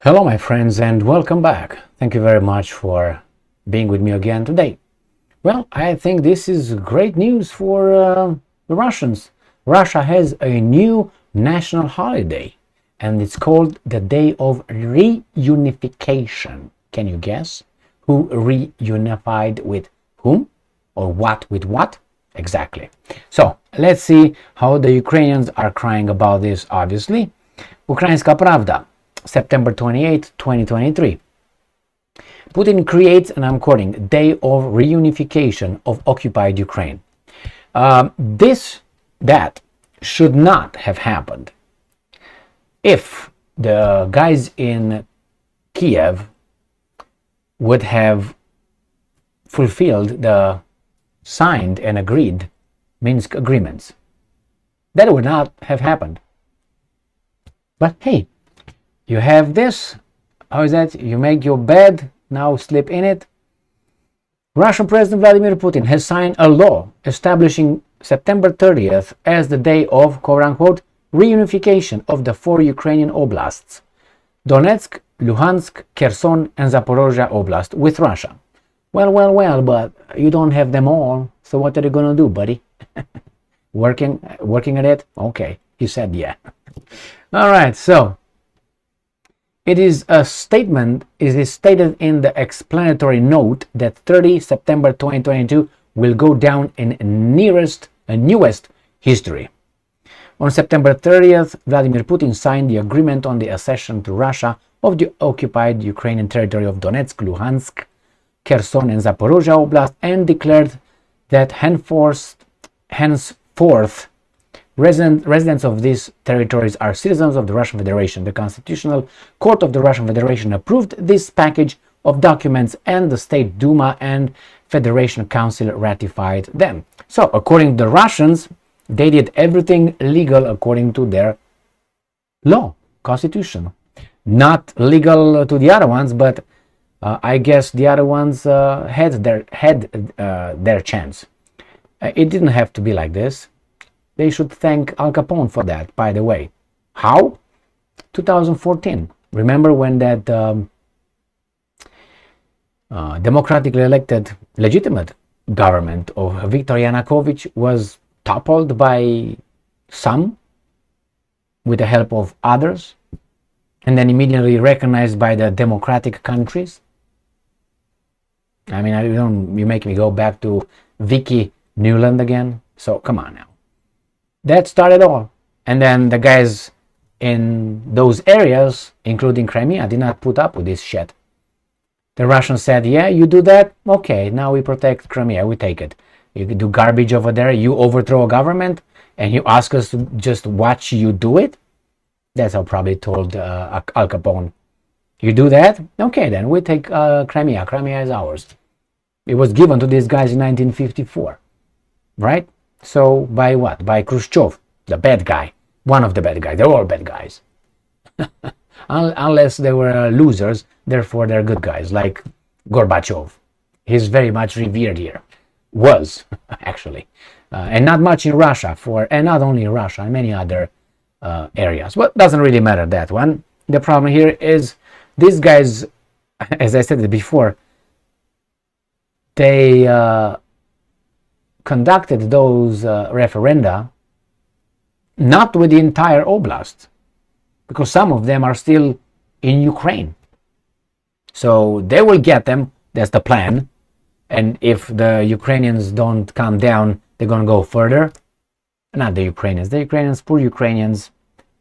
Hello my friends and welcome back. Thank you very much for being with me again today. Well, I think this is great news for the Russians. Russia has a new national holiday and it's called the Day of Reunification. Can you guess who reunified with whom or what with what? Exactly. So let's see how the Ukrainians are crying about this. Obviously, Ukrainska Pravda, September 28, 2023. Putin creates, and I'm quoting, Day of Reunification of occupied Ukraine. That should not have happened if the guys in Kiev would have fulfilled the signed and agreed Minsk agreements. That would not have happened. But hey, you have this. How is that? You make your bed, now sleep in it. Russian President Vladimir Putin has signed a law establishing September 30th as the day of, quote-unquote, reunification of the four Ukrainian oblasts, Donetsk, Luhansk, Kherson, and Zaporozhye Oblast, with Russia. Well, but you don't have them all, so what are you gonna do, buddy? Working at it? Okay, he said yeah. All right, so it is stated in the explanatory note that 30 September 2022 will go down in newest history. On September 30th, Vladimir Putin signed the agreement on the accession to Russia of the occupied Ukrainian territory of Donetsk, Luhansk, Kherson, and Zaporozhye Oblast, and declared that henceforth residents of these territories are citizens of the Russian Federation. The Constitutional Court of the Russian Federation approved this package of documents, and the State Duma and Federation Council ratified them. So, according to the Russians, they did everything legal according to their law, constitution. Not legal to the other ones, but I guess the other ones had their chance. It didn't have to be like this. They should thank Al Capone for that, by the way. How? 2014. Remember when that democratically elected legitimate government of Viktor Yanukovych was toppled by some with the help of others and then immediately recognized by the democratic countries? I mean, you make me go back to Vicky Newland again. So come on now. That started all. And then the guys in those areas, including Crimea, did not put up with this shit. The Russians said, yeah, you do that? Okay, now we protect Crimea, we take it. You do garbage over there, you overthrow a government, and you ask us to just watch you do it? That's how probably told Al Capone. You do that? Okay, then we take Crimea. Crimea is ours. It was given to these guys in 1954, right? So by what? By Khrushchev, the bad guy, one of the bad guys. They're all bad guys. Unless they were losers, therefore they're good guys, like Gorbachev. He's very much revered here. Was, actually. And not much in Russia, and not only in Russia, in many other areas. But doesn't really matter, that one. The problem here is these guys, as I said before, they conducted those referenda not with the entire oblast, because some of them are still in Ukraine. So they will get them, that's the plan, and if the Ukrainians don't calm down, they're going to go further. Not the Ukrainians, poor Ukrainians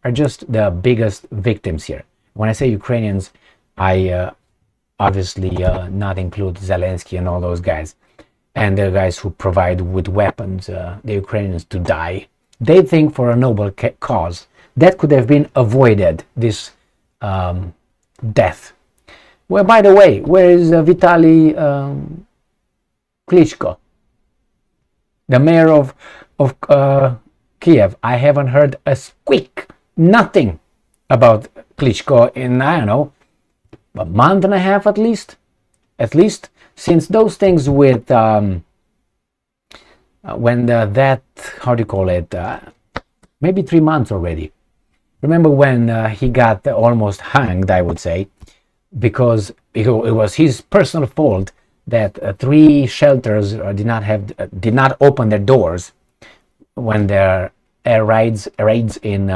are just the biggest victims here. When I say Ukrainians, I obviously not include Zelensky and all those guys, and the guys who provide with weapons the Ukrainians to die. They think for a noble cause that could have been avoided, this death. Well, by the way, where is Vitaly Klitschko, the mayor of Kiev? I haven't heard a squeak, nothing about Klitschko in, I don't know, a month and a half at least since those things with when how do you call it, maybe 3 months already. Remember when he got almost hanged, I would say, because it was his personal fault that 3 shelters did not open their doors when there air raids in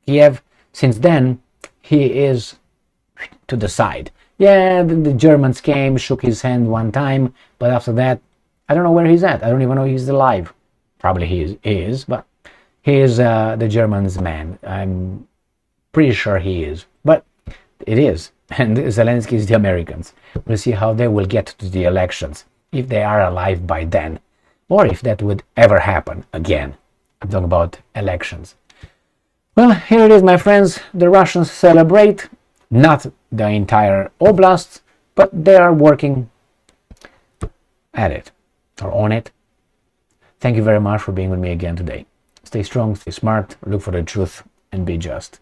Kiev. Since then, he is to the side. Yeah, the Germans came, shook his hand one time, but after that, I don't know where he's at. I don't even know if he's alive. Probably he is, but he is the Germans' man. I'm pretty sure he is, but it is. And Zelensky is the Americans. We'll see how they will get to the elections, if they are alive by then, or if that would ever happen again. I'm talking about elections. Well, here it is, my friends. The Russians celebrate, not the entire oblast, but they are working at it, or on it. Thank you very much for being with me again today. Stay strong, stay smart, look for the truth, and be just.